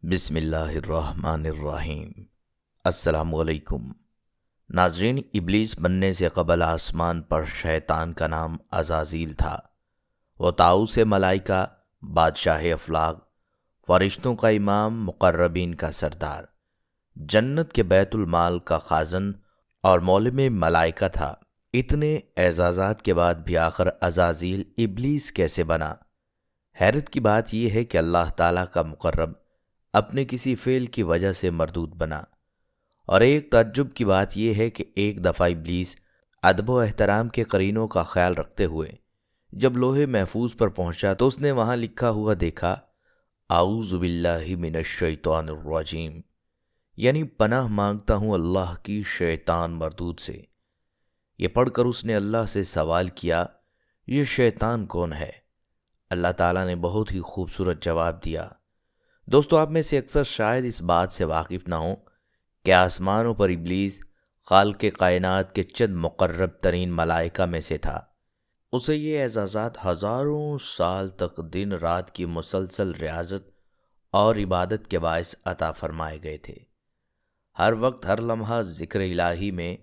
بسم اللہ الرحمن الرحیم۔ السلام علیکم ناظرین، ابلیس بننے سے قبل آسمان پر شیطان کا نام عزازیل تھا۔ وہ طاؤس ملائکہ، بادشاہ افلاق، فرشتوں کا امام، مقربین کا سردار، جنت کے بیت المال کا خازن اور مولم ملائکہ تھا۔ اتنے اعزازات کے بعد بھی آخر عزازیل ابلیس کیسے بنا؟ حیرت کی بات یہ ہے کہ اللہ تعالیٰ کا مقرب اپنے کسی فعل کی وجہ سے مردود بنا، اور ایک تعجب کی بات یہ ہے کہ ایک دفعہ ابلیس ادب و احترام کے قرینوں کا خیال رکھتے ہوئے جب لوح محفوظ پر پہنچا تو اس نے وہاں لکھا ہوا دیکھا، اعوذ باللہ من الشیطان الرجیم، یعنی پناہ مانگتا ہوں اللہ کی شیطان مردود سے۔ یہ پڑھ کر اس نے اللہ سے سوال کیا، یہ شیطان کون ہے؟ اللہ تعالیٰ نے بہت ہی خوبصورت جواب دیا۔ دوستو، آپ میں سے اکثر شاید اس بات سے واقف نہ ہوں کہ آسمانوں پر ابلیس خالق کائنات کے چند مقرب ترین ملائکہ میں سے تھا۔ اسے یہ اعزازات ہزاروں سال تک دن رات کی مسلسل ریاضت اور عبادت کے باعث عطا فرمائے گئے تھے۔ ہر وقت ہر لمحہ ذکر الہی میں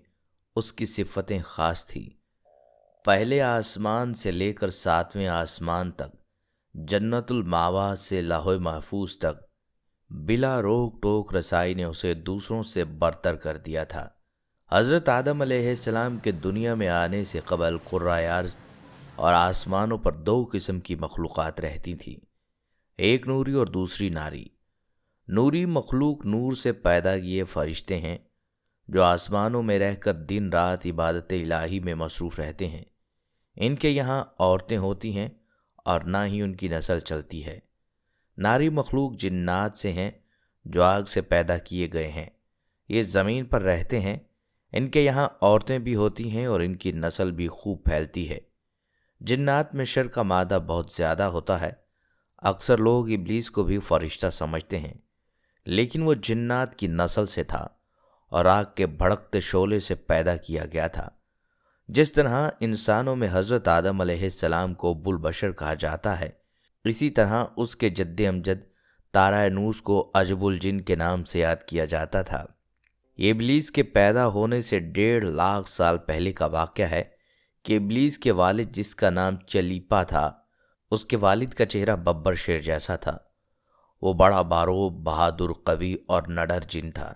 اس کی صفتیں خاص تھیں۔ پہلے آسمان سے لے کر 7ویں آسمان تک، جنت الماوا سے لوح محفوظ تک، بلا روک ٹوک رسائی نے اسے دوسروں سے برتر کر دیا تھا۔ حضرت آدم علیہ السلام کے دنیا میں آنے سے قبل قرۂ ارض اور آسمانوں پر 2 قسم کی مخلوقات رہتی تھیں، ایک نوری اور دوسری ناری۔ نوری مخلوق نور سے پیدا کیے فرشتے ہیں جو آسمانوں میں رہ کر دن رات عبادت الہی میں مصروف رہتے ہیں۔ ان کے یہاں عورتیں ہوتی ہیں اور نہ ہی ان کی نسل چلتی ہے۔ ناری مخلوق جنات سے ہیں جو آگ سے پیدا کیے گئے ہیں، یہ زمین پر رہتے ہیں۔ ان کے یہاں عورتیں بھی ہوتی ہیں اور ان کی نسل بھی خوب پھیلتی ہے۔ جنات میں شر کا مادہ بہت زیادہ ہوتا ہے۔ اکثر لوگ ابلیس کو بھی فرشتہ سمجھتے ہیں، لیکن وہ جنات کی نسل سے تھا اور آگ کے بھڑکتے شعلے سے پیدا کیا گیا تھا۔ جس طرح انسانوں میں حضرت آدم علیہ السلام کو ابو البشر کہا جاتا ہے، اسی طرح اس کے جد امجد تارہ نوس کو عجب الجن کے نام سے یاد کیا جاتا تھا۔ یہ ابلیس کے پیدا ہونے سے 1.5 لاکھ سال پہلے کا واقعہ ہے کہ ابلیس کے والد، جس کا نام چلیپا تھا، اس کے والد کا چہرہ ببر شیر جیسا تھا۔ وہ بڑا باروب، بہادر، قوی اور نڈر جن تھا۔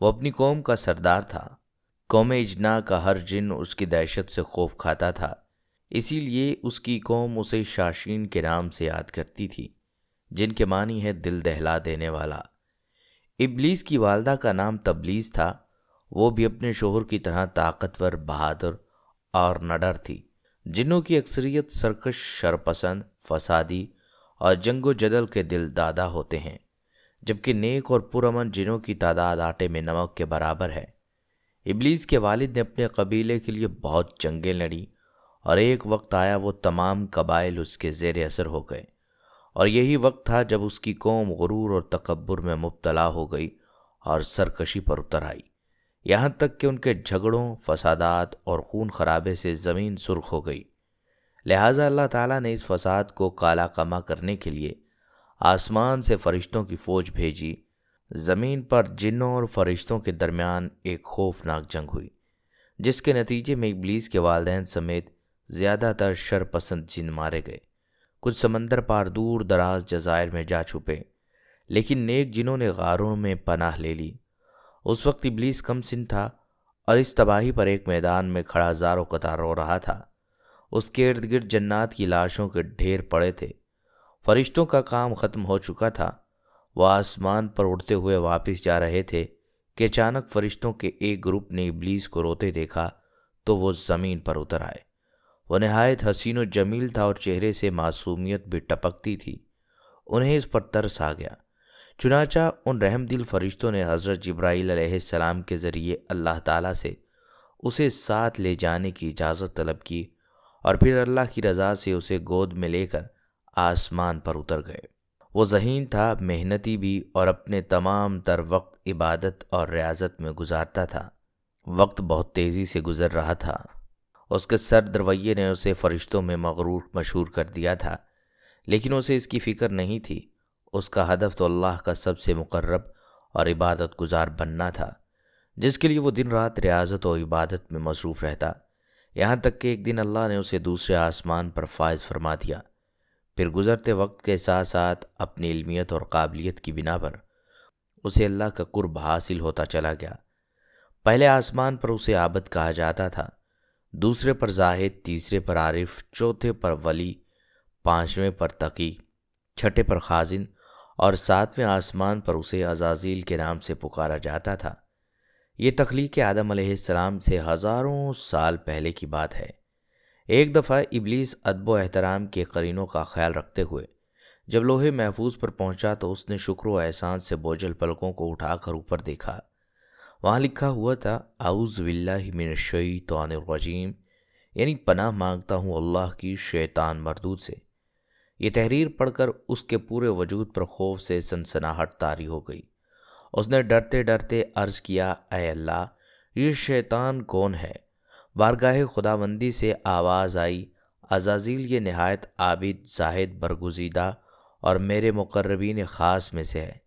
وہ اپنی قوم کا سردار تھا۔ قوم اجنا کا ہر جن اس کی دہشت سے خوف کھاتا تھا، اسی لیے اس کی قوم اسے شاشین کے نام سے یاد کرتی تھی، جن کے معنی ہے دل دہلا دینے والا۔ ابلیس کی والدہ کا نام تبلیس تھا۔ وہ بھی اپنے شوہر کی طرح طاقتور، بہادر اور نڈر تھی۔ جنوں کی اکثریت سرکش، شرپسند، فسادی اور جنگ و جدل کے دل دادا ہوتے ہیں، جبکہ نیک اور پرامن جنوں کی تعداد آٹے میں نمک کے برابر ہے۔ ابلیس کے والد نے اپنے قبیلے کے لیے بہت جنگیں لڑیں، اور ایک وقت آیا وہ تمام قبائل اس کے زیر اثر ہو گئے، اور یہی وقت تھا جب اس کی قوم غرور اور تکبر میں مبتلا ہو گئی اور سرکشی پر اتر آئی، یہاں تک کہ ان کے جھگڑوں، فسادات اور خون خرابے سے زمین سرخ ہو گئی۔ لہٰذا اللہ تعالیٰ نے اس فساد کو کالا کما کرنے کے لیے آسمان سے فرشتوں کی فوج بھیجی۔ زمین پر جنوں اور فرشتوں کے درمیان ایک خوفناک جنگ ہوئی، جس کے نتیجے میں ابلیس کے والدین سمیت زیادہ تر شر پسند جن مارے گئے۔ کچھ سمندر پار دور دراز جزائر میں جا چھپے، لیکن نیک جنوں نے غاروں میں پناہ لے لی۔ اس وقت ابلیس کم سن تھا اور اس تباہی پر ایک میدان میں کھڑا زار و قطار رو رہا تھا۔ اس کے ارد گرد جنات کی لاشوں کے ڈھیر پڑے تھے۔ فرشتوں کا کام ختم ہو چکا تھا۔ وہ آسمان پر اڑتے ہوئے واپس جا رہے تھے کہ اچانک فرشتوں کے ایک گروپ نے ابلیس کو روتے دیکھا تو وہ زمین پر اتر آئے۔ وہ نہایت حسین و جمیل تھا اور چہرے سے معصومیت بھی ٹپکتی تھی۔ انہیں اس پر ترس آ گیا، چنانچہ ان رحم دل فرشتوں نے حضرت جبرائیل علیہ السلام کے ذریعے اللہ تعالیٰ سے اسے ساتھ لے جانے کی اجازت طلب کی، اور پھر اللہ کی رضا سے اسے گود میں لے کر آسمان پر اتر گئے۔ وہ ذہین تھا، محنتی بھی، اور اپنے تمام تر وقت عبادت اور ریاضت میں گزارتا تھا۔ وقت بہت تیزی سے گزر رہا تھا۔ اس کے سرد رویے نے اسے فرشتوں میں مغرور مشہور کر دیا تھا، لیکن اسے اس کی فکر نہیں تھی۔ اس کا ہدف تو اللہ کا سب سے مقرب اور عبادت گزار بننا تھا، جس کے لیے وہ دن رات ریاضت و عبادت میں مصروف رہتا، یہاں تک کہ ایک دن اللہ نے اسے دوسرے آسمان پر فائز فرما دیا۔ پھر گزرتے وقت کے ساتھ ساتھ اپنی علمیت اور قابلیت کی بنا پر اسے اللہ کا قرب حاصل ہوتا چلا گیا۔ پہلے آسمان پر اسے عابد کہا جاتا تھا، دوسرے پر زاہد، تیسرے پر عارف، چوتھے پر ولی، پانچویں پر تقی، چھٹے پر خازن اور ساتویں آسمان پر اسے عزازیل کے نام سے پکارا جاتا تھا۔ یہ تخلیق آدم علیہ السلام سے ہزاروں سال پہلے کی بات ہے۔ ایک دفعہ ابلیس ادب و احترام کے قرینوں کا خیال رکھتے ہوئے جب لوح محفوظ پر پہنچا تو اس نے شکر و احسان سے بوجھل پلکوں کو اٹھا کر اوپر دیکھا۔ وہاں لکھا ہوا تھا، اعوذ باللہ من الشیطان الرجیم، یعنی پناہ مانگتا ہوں اللہ کی شیطان مردود سے۔ یہ تحریر پڑھ کر اس کے پورے وجود پر خوف سے سنسناہٹ طاری ہو گئی۔ اس نے ڈرتے ڈرتے عرض کیا، اے اللہ، یہ شیطان کون ہے؟ بارگاہ خداوندی سے آواز آئی، عزازیل یہ نہایت عابد، زاہد، برگزیدہ اور میرے مقربین خاص میں سے ہے،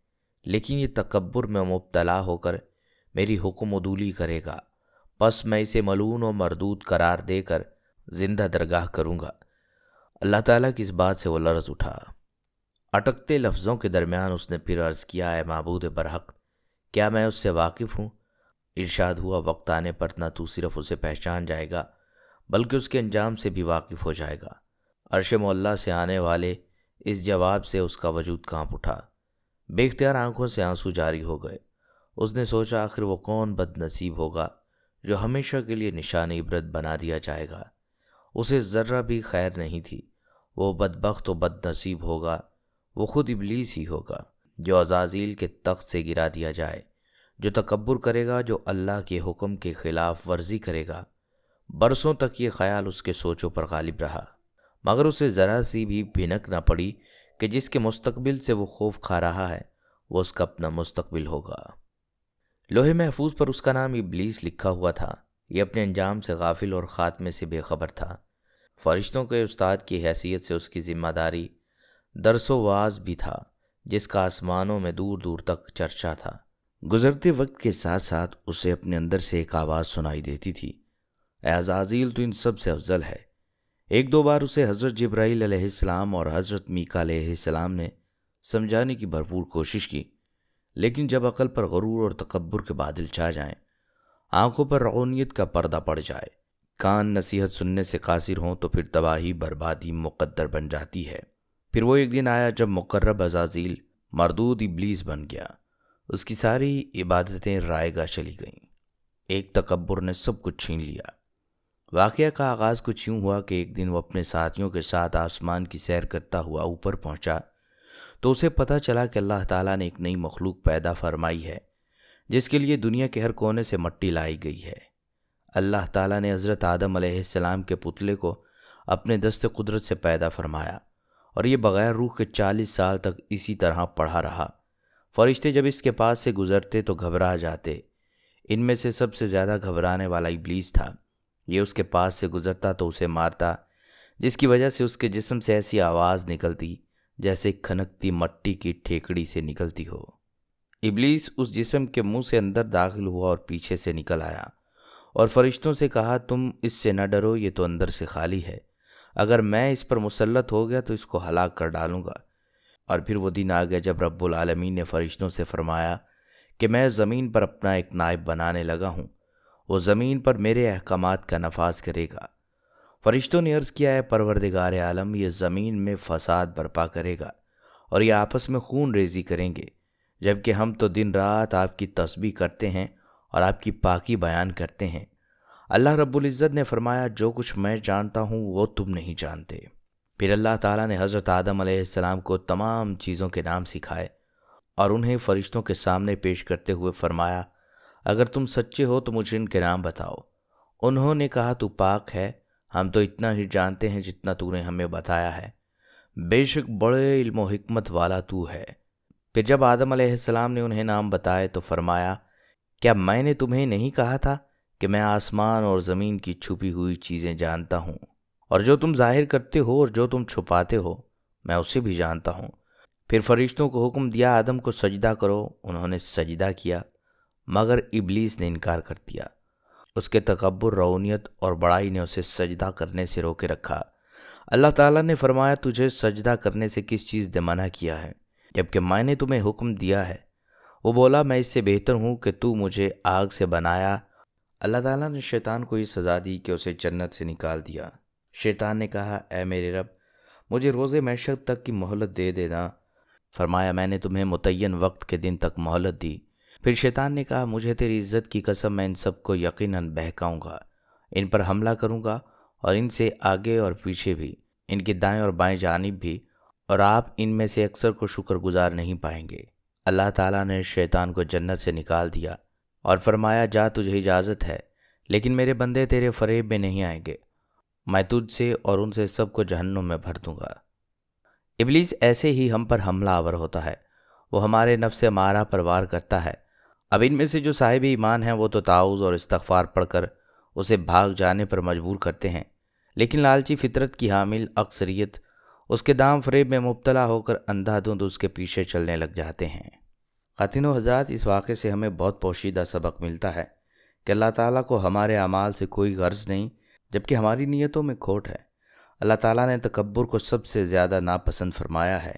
لیکن یہ تکبر میں مبتلا ہو کر میری حکم عدولی کرے گا، پس میں اسے ملعون و مردود قرار دے کر زندہ درگاہ کروں گا۔ اللہ تعالیٰ کی اس بات سے وہ لرز اٹھا۔ اٹکتے لفظوں کے درمیان اس نے پھر عرض کیا، اے معبود برحق، کیا میں اس سے واقف ہوں؟ ارشاد ہوا، وقت آنے پر نہ تو صرف اسے پہچان جائے گا بلکہ اس کے انجام سے بھی واقف ہو جائے گا۔ عرش معلیٰ سے آنے والے اس جواب سے اس کا وجود کانپ اٹھا، بے اختیار آنکھوں سے آنسو جاری ہو گئے۔ اس نے سوچا، آخر وہ کون بد نصیب ہوگا جو ہمیشہ کے لیے نشان عبرت بنا دیا جائے گا؟ اسے ذرہ بھی خیر نہیں تھی۔ وہ بدبخت و بد نصیب ہوگا، وہ خود ابلیس ہی ہوگا جو عزازیل کے تخت سے گرا دیا جائے، جو تکبر کرے گا، جو اللہ کے حکم کے خلاف ورزی کرے گا۔ برسوں تک یہ خیال اس کے سوچوں پر غالب رہا، مگر اسے ذرا سی بھی بھنک نہ پڑی کہ جس کے مستقبل سے وہ خوف کھا رہا ہے وہ اس کا اپنا مستقبل ہوگا۔ لوح محفوظ پر اس کا نام ابلیس لکھا ہوا تھا۔ یہ اپنے انجام سے غافل اور خاتمے سے بے خبر تھا۔ فرشتوں کے استاد کی حیثیت سے اس کی ذمہ داری درس و واعظ بھی تھا، جس کا آسمانوں میں دور دور تک چرچا تھا۔ گزرتے وقت کے ساتھ ساتھ اسے اپنے اندر سے ایک آواز سنائی دیتی تھی، اے عزازیل، تو ان سب سے افضل ہے۔ ایک دو بار اسے حضرت جبرائیل علیہ السلام اور حضرت میکا علیہ السلام نے سمجھانے کی بھرپور کوشش کی، لیکن جب عقل پر غرور اور تکبر کے بادل چھا جائیں، آنکھوں پر رعونیت کا پردہ پڑ جائے، کان نصیحت سننے سے قاصر ہوں، تو پھر تباہی بربادی مقدر بن جاتی ہے۔ پھر وہ ایک دن آیا جب مقرب عزازیل مردود ابلیس بن گیا۔ اس کی ساری عبادتیں رائے گاہ چلی گئیں۔ ایک تکبر نے سب کچھ چھین لیا۔ واقعہ کا آغاز کچھ یوں ہوا کہ ایک دن وہ اپنے ساتھیوں کے ساتھ آسمان کی سیر کرتا ہوا اوپر پہنچا تو اسے پتہ چلا کہ اللہ تعالیٰ نے ایک نئی مخلوق پیدا فرمائی ہے، جس کے لیے دنیا کے ہر کونے سے مٹی لائی گئی ہے۔ اللہ تعالیٰ نے حضرت آدم علیہ السلام کے پتلے کو اپنے دست قدرت سے پیدا فرمایا، اور یہ بغیر روح کے 40 سال تک اسی طرح پڑھا رہا۔ فرشتے جب اس کے پاس سے گزرتے تو گھبرا جاتے۔ ان میں سے سب سے زیادہ گھبرانے والا ابلیس تھا۔ یہ اس کے پاس سے گزرتا تو اسے مارتا، جس کی وجہ سے اس کے جسم سے ایسی آواز نکلتی جیسے کھنکتی مٹی کی ٹھیکڑی سے نکلتی ہو۔ ابلیس اس جسم کے منہ سے اندر داخل ہوا اور پیچھے سے نکل آیا، اور فرشتوں سے کہا، تم اس سے نہ ڈرو، یہ تو اندر سے خالی ہے۔ اگر میں اس پر مسلط ہو گیا تو اس کو ہلاک کر ڈالوں گا۔ اور پھر وہ دن آ گیا جب رب العالمین نے فرشتوں سے فرمایا کہ میں زمین پر اپنا ایک نائب بنانے لگا ہوں، وہ زمین پر میرے احکامات کا نفاذ کرے گا۔ فرشتوں نے عرض کیا، ہے پروردگار عالم، یہ زمین میں فساد برپا کرے گا اور یہ آپس میں خون ریزی کریں گے، جبکہ ہم تو دن رات آپ کی تسبیح کرتے ہیں اور آپ کی پاکی بیان کرتے ہیں۔ اللہ رب العزت نے فرمایا، جو کچھ میں جانتا ہوں وہ تم نہیں جانتے۔ پھر اللہ تعالیٰ نے حضرت آدم علیہ السلام کو تمام چیزوں کے نام سکھائے اور انہیں فرشتوں کے سامنے پیش کرتے ہوئے فرمایا، اگر تم سچے ہو تو مجھے ان کے نام بتاؤ۔ انہوں نے کہا، تو پاک ہے، ہم تو اتنا ہی جانتے ہیں جتنا تو نے ہمیں بتایا ہے، بے شک بڑے علم و حکمت والا تو ہے۔ پھر جب آدم علیہ السلام نے انہیں نام بتائے تو فرمایا، کیا میں نے تمہیں نہیں کہا تھا کہ میں آسمان اور زمین کی چھپی ہوئی چیزیں جانتا ہوں، اور جو تم ظاہر کرتے ہو اور جو تم چھپاتے ہو میں اسے بھی جانتا ہوں۔ پھر فرشتوں کو حکم دیا آدم کو سجدہ کرو، انہوں نے سجدہ کیا مگر ابلیس نے انکار کر دیا۔ اس کے تکبر، رونیت اور بڑائی نے اسے سجدہ کرنے سے روکے رکھا۔ اللہ تعالیٰ نے فرمایا تجھے سجدہ کرنے سے کس چیز نے منع کیا ہے جبکہ میں نے تمہیں حکم دیا ہے؟ وہ بولا میں اس سے بہتر ہوں کہ تو مجھے آگ سے بنایا۔ اللہ تعالیٰ نے شیطان کو یہ سزا دی کہ اسے جنت سے نکال دیا۔ شیطان نے کہا اے میرے رب، مجھے روز محشر تک کی مہلت دے دینا۔ فرمایا میں نے تمہیں متعین وقت کے دن تک مہلت دی۔ پھر شیطان نے کہا مجھے تیری عزت کی قسم میں ان سب کو یقیناً بہکاؤں گا، ان پر حملہ کروں گا اور ان سے آگے اور پیچھے بھی، ان کی دائیں اور بائیں جانب بھی، اور آپ ان میں سے اکثر کو شکر گزار نہیں پائیں گے۔ اللہ تعالیٰ نے شیطان کو جنت سے نکال دیا اور فرمایا جا تجھے اجازت ہے، لیکن میرے بندے تیرے فریب میں نہیں آئیں گے، میں تجھ سے اور ان سے سب کو جہنم میں بھر دوں گا۔ ابلیس ایسے ہی ہم پر حملہ آور ہوتا ہے، وہ ہمارے نفس امارہ پر وار کرتا ہے۔ اب ان میں سے جو صاحب ایمان ہیں وہ تو تعوذ اور استغفار پڑھ کر اسے بھاگ جانے پر مجبور کرتے ہیں، لیکن لالچی فطرت کی حامل اکثریت اس کے دام فریب میں مبتلا ہو کر اندھا دھند اس کے پیچھے چلنے لگ جاتے ہیں۔ خواتین و حضرات، اس واقعے سے ہمیں بہت پوشیدہ سبق ملتا ہے کہ اللہ تعالیٰ کو ہمارے اعمال سے کوئی غرض نہیں جبکہ ہماری نیتوں میں کھوٹ ہے۔ اللہ تعالیٰ نے تکبر کو سب سے زیادہ ناپسند فرمایا ہے۔